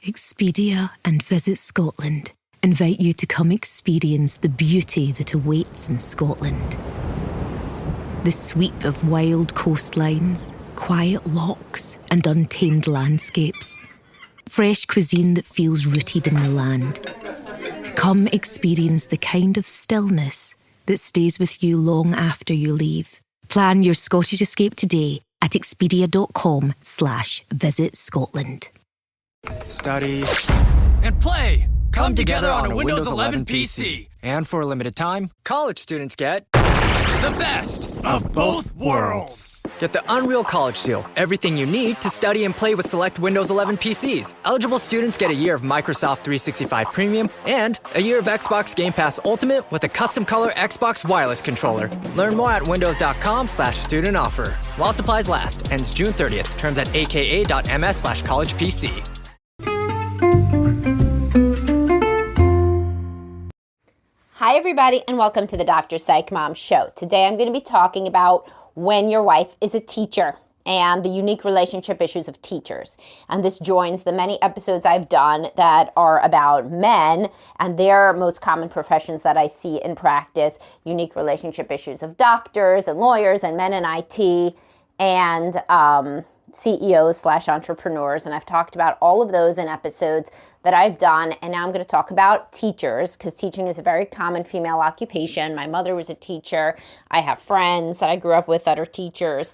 Expedia and Visit Scotland invite you to come experience the beauty that awaits in Scotland. The sweep of wild coastlines, quiet lochs, and untamed landscapes. Fresh cuisine that feels rooted in the land. Come experience the kind of stillness that stays with you long after you leave. Plan your Scottish escape today at expedia.com/Visit Scotland. Study and play come together on a Windows 11 PC. And for a limited time, college students get the best of both worlds. Get the Unreal College Deal. Everything you need to study and play with select Windows 11 PCs. Eligible students get a year of Microsoft 365 Premium and a year of Xbox Game Pass Ultimate with a custom color Xbox wireless controller. Learn more at windows.com/student offer. While supplies last. Ends June 30th. Terms at aka.ms/collegepc. Hi, everybody, and welcome to the Dr. Psych Mom Show. Today, I'm going to be talking about when your wife is a teacher and the unique relationship issues of teachers. And this joins the many episodes I've done that are about men and their most common professions that I see in practice, unique relationship issues of doctors and lawyers and men in IT and CEOs/entrepreneurs. And I've talked about all of those in episodes that I've done. And now I'm going to talk about teachers because teaching is a very common female occupation. My mother was a teacher. I have friends that I grew up with that are teachers.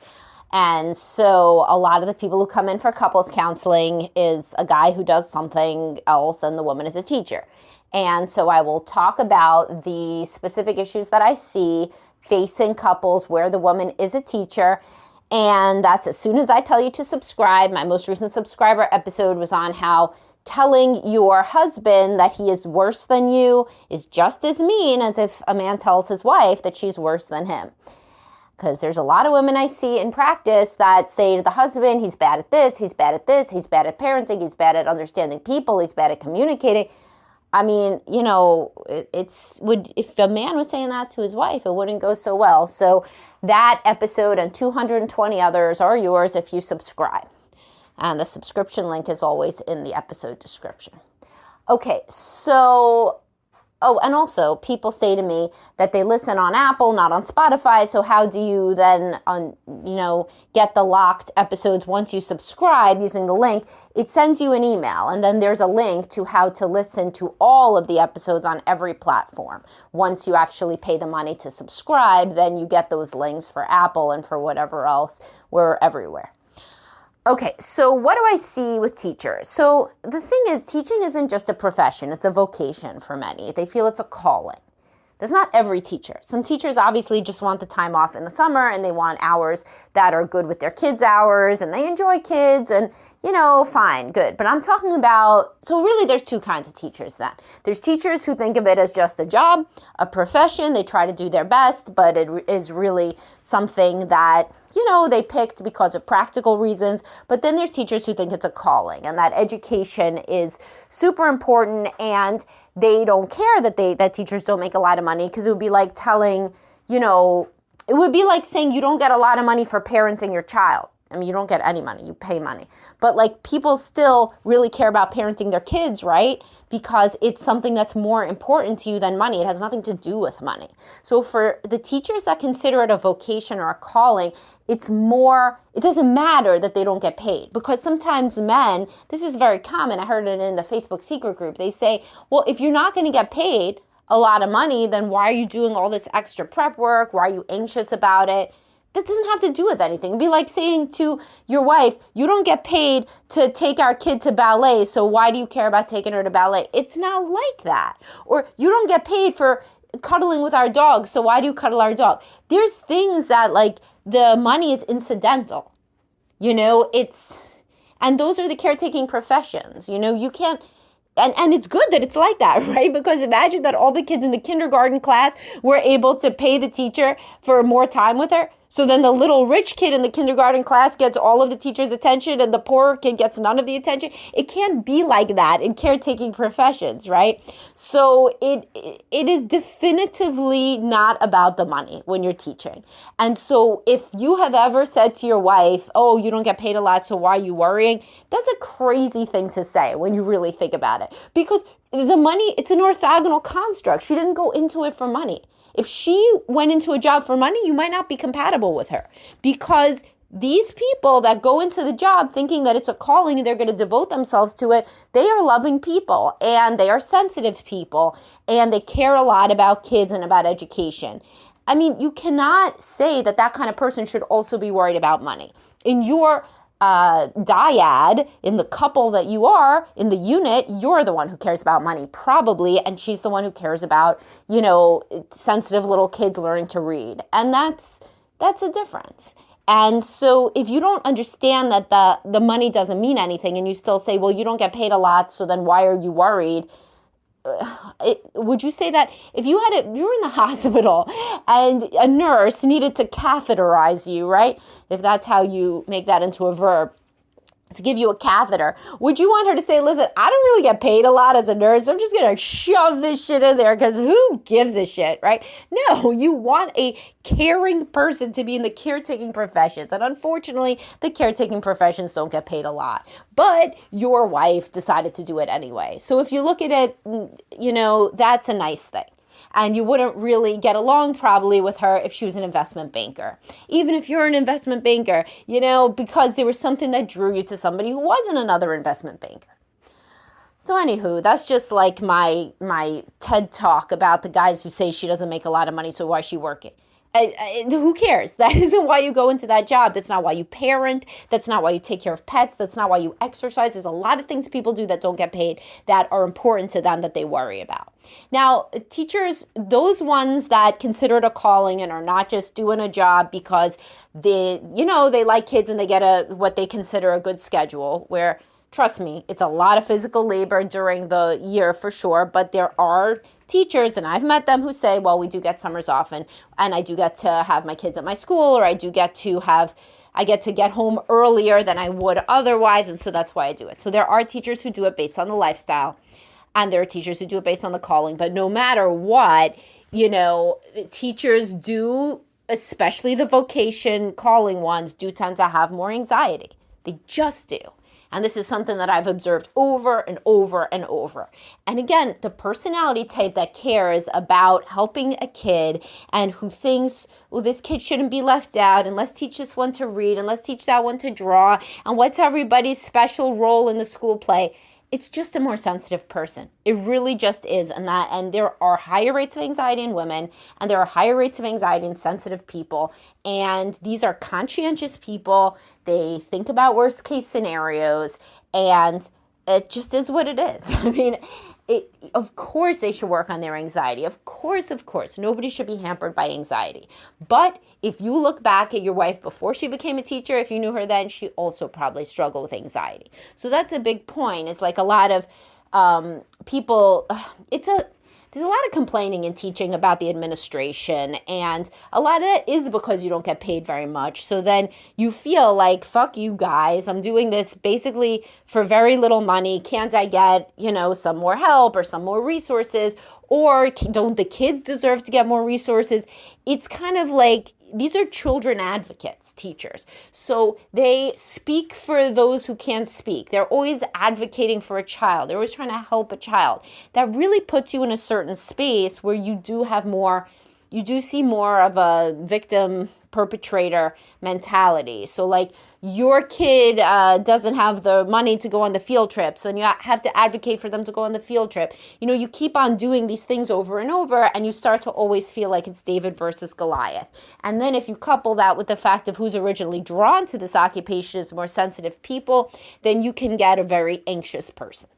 And so a lot of the people who come in for couples counseling is a guy who does something else and the woman is a teacher. And so I will talk about the specific issues that I see facing couples where the woman is a teacher. And that's as soon as I tell you to subscribe. My most recent subscriber episode was on how telling your husband that he is worse than you is just as mean as if a man tells his wife that she's worse than him. Because there's a lot of women I see in practice that say to the husband, he's bad at this, he's bad at this, he's bad at parenting, he's bad at understanding people, he's bad at communicating. I mean, you know, if a man was saying that to his wife, it wouldn't go so well. So that episode and 220 others are yours if you subscribe. And the subscription link is always in the episode description. Okay, so, and also people say to me that they listen on Apple, not on Spotify. So how do you then, get the locked episodes once you subscribe using the link? It sends you an email, and then there's a link to how to listen to all of the episodes on every platform. Once you actually pay the money to subscribe, then you get those links for Apple and for whatever else. We're everywhere. Okay, so what do I see with teachers? So the thing is, teaching isn't just a profession, it's a vocation for many. They feel it's a calling. That's not every teacher. Some teachers obviously just want the time off in the summer and they want hours that are good with their kids' hours and they enjoy kids and, fine, good. But I'm talking about, so really there's two kinds of teachers then. There's teachers who think of it as just a job, a profession. They try to do their best, but it is really something that, they picked because of practical reasons. But then there's teachers who think it's a calling and that education is super important and they don't care that teachers don't make a lot of money because it would be like telling, it would be like saying you don't get a lot of money for parenting your child. I mean, you don't get any money, you pay money. But people still really care about parenting their kids, right? Because it's something that's more important to you than money. It has nothing to do with money. So for the teachers that consider it a vocation or a calling, it doesn't matter that they don't get paid. Because sometimes men, this is very common, I heard it in the Facebook secret group, they say, well, if you're not going to get paid a lot of money, then why are you doing all this extra prep work? Why are you anxious about it? That doesn't have to do with anything. It'd be like saying to your wife, you don't get paid to take our kid to ballet, so why do you care about taking her to ballet? It's not like that. Or you don't get paid for cuddling with our dog, so why do you cuddle our dog? There's things that the money is incidental. And those are the caretaking professions. You can't, and it's good that it's like that, right? Because imagine that all the kids in the kindergarten class were able to pay the teacher for more time with her. So then the little rich kid in the kindergarten class gets all of the teacher's attention and the poor kid gets none of the attention. It can't be like that in caretaking professions, right? So it is definitively not about the money when you're teaching. And so if you have ever said to your wife, oh, you don't get paid a lot, so why are you worrying? That's a crazy thing to say when you really think about it. Because the money, it's an orthogonal construct. She didn't go into it for money. If she went into a job for money, you might not be compatible with her, because these people that go into the job thinking that it's a calling and they're going to devote themselves to it, they are loving people and they are sensitive people and they care a lot about kids and about education. I mean, you cannot say that that kind of person should also be worried about money. In your dyad, in the couple that you are, in the unit, you're the one who cares about money, probably, and she's the one who cares about, sensitive little kids learning to read. And that's a difference. And so if you don't understand that the money doesn't mean anything and you still say, well, you don't get paid a lot, so then why are you worried? Would you say that if you were in the hospital and a nurse needed to catheterize you, right? If that's how you make that into a verb, to give you a catheter, would you want her to say, listen, I don't really get paid a lot as a nurse. I'm just going to shove this shit in there because who gives a shit, right? No, you want a caring person to be in the caretaking professions. And unfortunately, the caretaking professions don't get paid a lot. But your wife decided to do it anyway. So if you look at it, that's a nice thing. And you wouldn't really get along probably with her if she was an investment banker. Even if you're an investment banker, because there was something that drew you to somebody who wasn't another investment banker. So anywho, that's just like my TED talk about the guys who say she doesn't make a lot of money, so why is she working? Who cares? That isn't why you go into that job. That's not why you parent. That's not why you take care of pets. That's not why you exercise. There's a lot of things people do that don't get paid that are important to them that they worry about. Now, teachers, those ones that consider it a calling and are not just doing a job because they like kids and they get what they consider a good schedule, where, trust me, it's a lot of physical labor during the year for sure, but there are teachers, and I've met them, who say, well, we do get summers off and I do get to have my kids at my school, or I get to get home earlier than I would otherwise, and so that's why I do it. So there are teachers who do it based on the lifestyle, and there are teachers who do it based on the calling, but no matter what, teachers do, especially the vocation calling ones, do tend to have more anxiety. They just do. And this is something that I've observed over and over and over. And again, the personality type that cares about helping a kid and who thinks, well, this kid shouldn't be left out, and let's teach this one to read, and let's teach that one to draw, and what's everybody's special role in the school play? It's just a more sensitive person. It really just is. And there are higher rates of anxiety in women, and there are higher rates of anxiety in sensitive people. And these are conscientious people. They think about worst case scenarios, and it just is what it is. I mean, of course they should work on their anxiety. Of course. Nobody should be hampered by anxiety. But if you look back at your wife before she became a teacher, if you knew her then, she also probably struggled with anxiety. So that's a big point. It's like a lot of people, there's a lot of complaining in teaching about the administration, and a lot of it is because you don't get paid very much. So then you feel like, fuck you guys, I'm doing this basically for very little money. Can't I get, some more help or some more resources? Or don't the kids deserve to get more resources? It's kind of like, these are children advocates, teachers. So they speak for those who can't speak. They're always advocating for a child. They're always trying to help a child. That really puts you in a certain space where you do see more of a victim perpetrator mentality. So like, your kid doesn't have the money to go on the field trip, so then you have to advocate for them to go on the field trip. You keep on doing these things over and over, and you start to always feel like it's David versus Goliath. And then if you couple that with the fact of who's originally drawn to this occupation is more sensitive people, then you can get a very anxious person.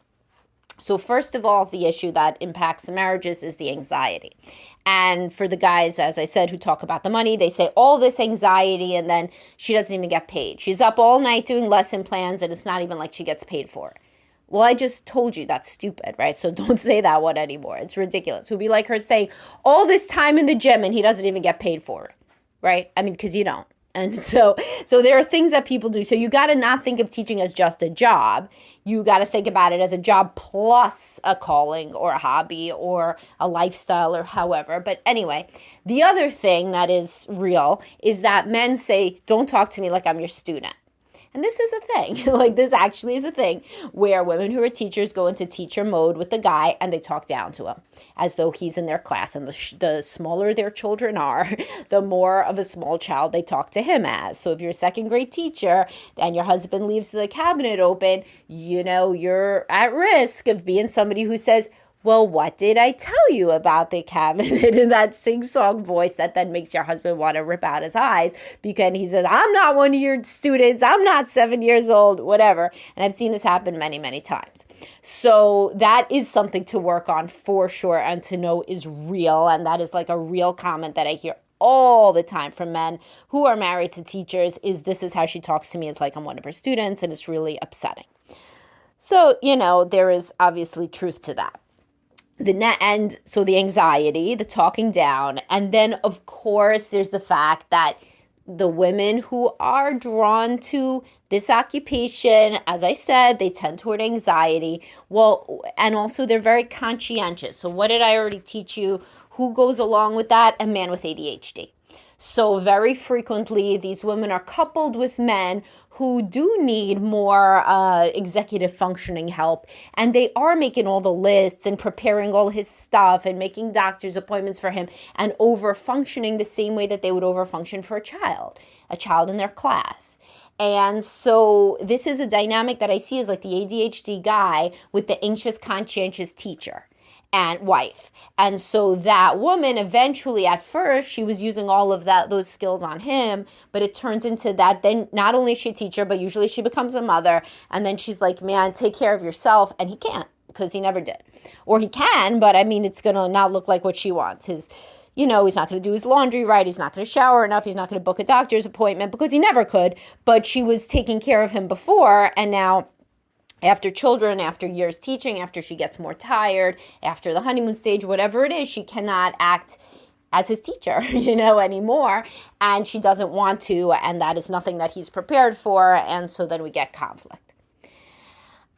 So first of all, the issue that impacts the marriages is the anxiety. And for the guys, as I said, who talk about the money, they say all this anxiety and then she doesn't even get paid. She's up all night doing lesson plans and it's not even like she gets paid for it. Well, I just told you that's stupid, right? So don't say that one anymore. It's ridiculous. It would be like her saying all this time in the gym and he doesn't even get paid for it, right? I mean, because you don't. And so there are things that people do. So you got to not think of teaching as just a job. You got to think about it as a job plus a calling or a hobby or a lifestyle or however. But anyway, the other thing that is real is that men say, don't talk to me like I'm your student. And this is a thing, like this actually is a thing where women who are teachers go into teacher mode with the guy and they talk down to him as though he's in their class. And the smaller their children are, the more of a small child they talk to him as. So if you're a second grade teacher and your husband leaves the cabinet open, you're at risk of being somebody who says, well, what did I tell you about the cabinet? In that sing-song voice that then makes your husband want to rip out his eyes because he says, I'm not one of your students. I'm not 7 years old, whatever. And I've seen this happen many, many times. So that is something to work on for sure and to know is real. And that is like a real comment that I hear all the time from men who are married to teachers is this is how she talks to me. It's like I'm one of her students and it's really upsetting. So, there is obviously truth to that. So the anxiety, the talking down, and then of course there's the fact that the women who are drawn to this occupation, as I said, they tend toward anxiety. Well, and also they're very conscientious. So what did I already teach you? Who goes along with that? A man with ADHD. So very frequently, these women are coupled with men who do need more executive functioning help. And they are making all the lists and preparing all his stuff and making doctor's appointments for him and over-functioning the same way that they would over-function for a child in their class. And so this is a dynamic that I see as like the ADHD guy with the anxious, conscientious teacher and wife. And so that woman eventually, at first, she was using all of those skills on him, but it turns into that then not only is she a teacher, but usually she becomes a mother. And then she's like, man, take care of yourself. And he can't because he never did. Or he can, but I mean, it's going to not look like what she wants. He's not going to do his laundry right. He's not going to shower enough. He's not going to book a doctor's appointment because he never could. But she was taking care of him before. And now after children, after years teaching, after she gets more tired, after the honeymoon stage, whatever it is, she cannot act as his teacher, anymore. And she doesn't want to. And that is nothing that he's prepared for. And so then we get conflict.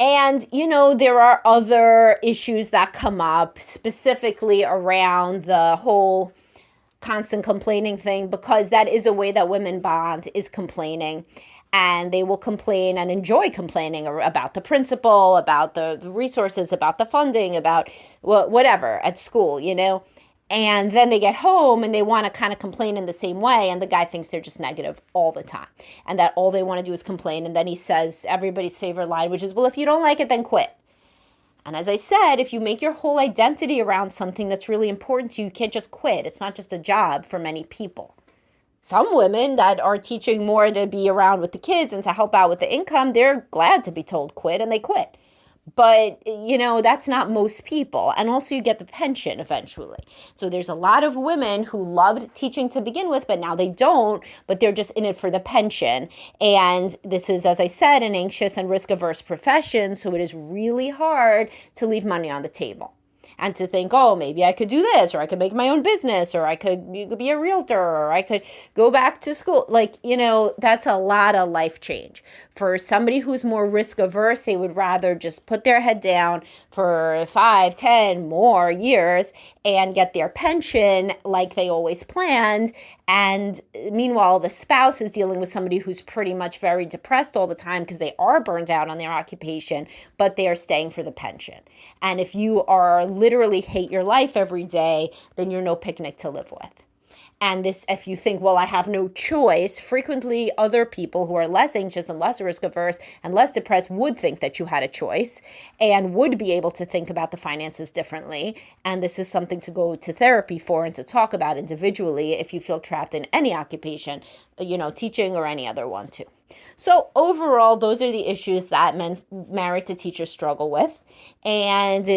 And, there are other issues that come up specifically around the whole constant complaining thing, because that is a way that women bond, is complaining. And they will complain and enjoy complaining about the principal, about the resources, about the funding, about whatever at school, And then they get home and they want to kind of complain in the same way. And the guy thinks they're just negative all the time. And that all they want to do is complain. And then he says everybody's favorite line, which is, well, if you don't like it, then quit. And as I said, if you make your whole identity around something that's really important to you, you can't just quit. It's not just a job for many people. Some women that are teaching more to be around with the kids and to help out with the income, they're glad to be told quit and they quit. But, that's not most people. And also you get the pension eventually. So there's a lot of women who loved teaching to begin with, but now they don't, but they're just in it for the pension. And this is, as I said, an anxious and risk-averse profession. So it is really hard to leave money on the table. And to think, oh, maybe I could do this, or I could make my own business, or I could be a realtor, or I could go back to school. That's a lot of life change. For somebody who's more risk averse, they would rather just put their head down for 5, 10 more years and get their pension like they always planned. And meanwhile, the spouse is dealing with somebody who's pretty much very depressed all the time because they are burned out on their occupation, but they are staying for the pension. And if you are literally hate your life every day, then you're no picnic to live with. And this, if you think, well, I have no choice, frequently other people who are less anxious and less risk averse and less depressed would think that you had a choice and would be able to think about the finances differently. And this is something to go to therapy for and to talk about individually if you feel trapped in any occupation, teaching or any other one too. So overall, those are the issues that men married to teachers struggle with. And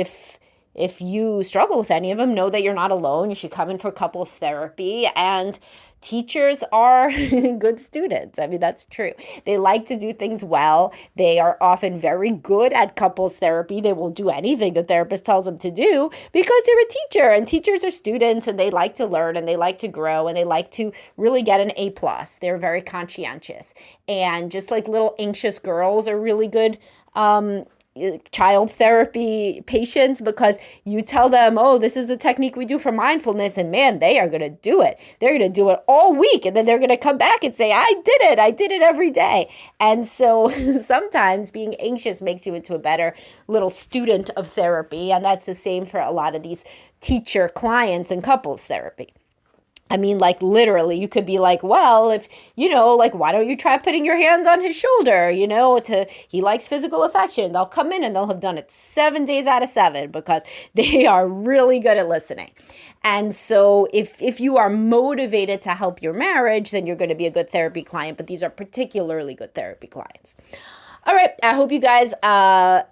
if you struggle with any of them, know that you're not alone. You should come in for couples therapy and teachers are good students. I mean, that's true. They like to do things well. They are often very good at couples therapy. They will do anything the therapist tells them to do because they're a teacher, and teachers are students, and they like to learn, and they like to grow, and they like to really get an A+. They're very conscientious. And just like little anxious girls are really good child therapy patients, because you tell them, oh, this is the technique we do for mindfulness, and man, they are going to do it. They're going to do it all week, and then they're going to come back and say, I did it every day. And so sometimes being anxious makes you into a better little student of therapy, and that's the same for a lot of these teacher clients and couples therapy. I mean, like literally, you could be like, well, if, like, why don't you try putting your hands on his shoulder, he likes physical affection. They'll come in and they'll have done it 7 days out of 7 because they are really good at listening. And so if you are motivated to help your marriage, then you're going to be a good therapy client. But these are particularly good therapy clients. All right. I hope you guys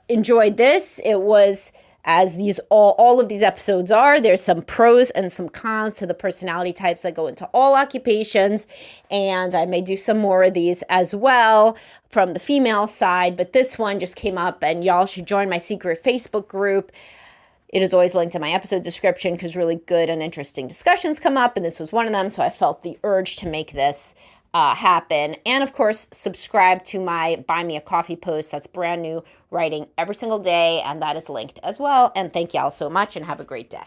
enjoyed this. It was, as these all of these episodes are, there's some pros and some cons to the personality types that go into all occupations. And I may do some more of these as well from the female side. But this one just came up, and y'all should join my secret Facebook group. It is always linked in my episode description because really good and interesting discussions come up. And this was one of them. So I felt the urge to make this happen. And of course, subscribe to my Buy Me a Coffee post. That's brand new writing every single day, and that is linked as well. And thank y'all so much, and have a great day.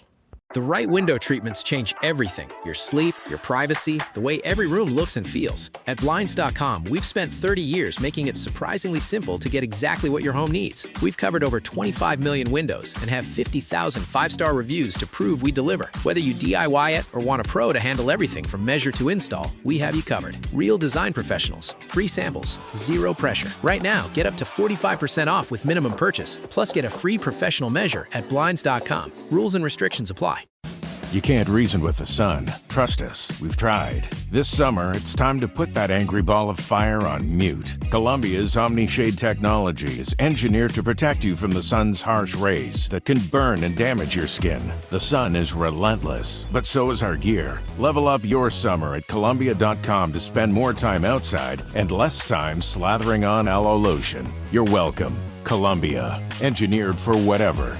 The right window treatments change everything. Your sleep, your privacy, the way every room looks and feels. At Blinds.com, we've spent 30 years making it surprisingly simple to get exactly what your home needs. We've covered over 25 million windows and have 50,000 five-star reviews to prove we deliver. Whether you DIY it or want a pro to handle everything from measure to install, we have you covered. Real design professionals, free samples, zero pressure. Right now, get up to 45% off with minimum purchase, plus get a free professional measure at Blinds.com. Rules and restrictions apply. You can't reason with the sun. Trust us, we've tried. This summer, it's time to put that angry ball of fire on mute. Columbia's Omni-Shade technology is engineered to protect you from the sun's harsh rays that can burn and damage your skin. The sun is relentless, but so is our gear. Level up your summer at Columbia.com to spend more time outside and less time slathering on aloe lotion. You're welcome. Columbia, engineered for whatever.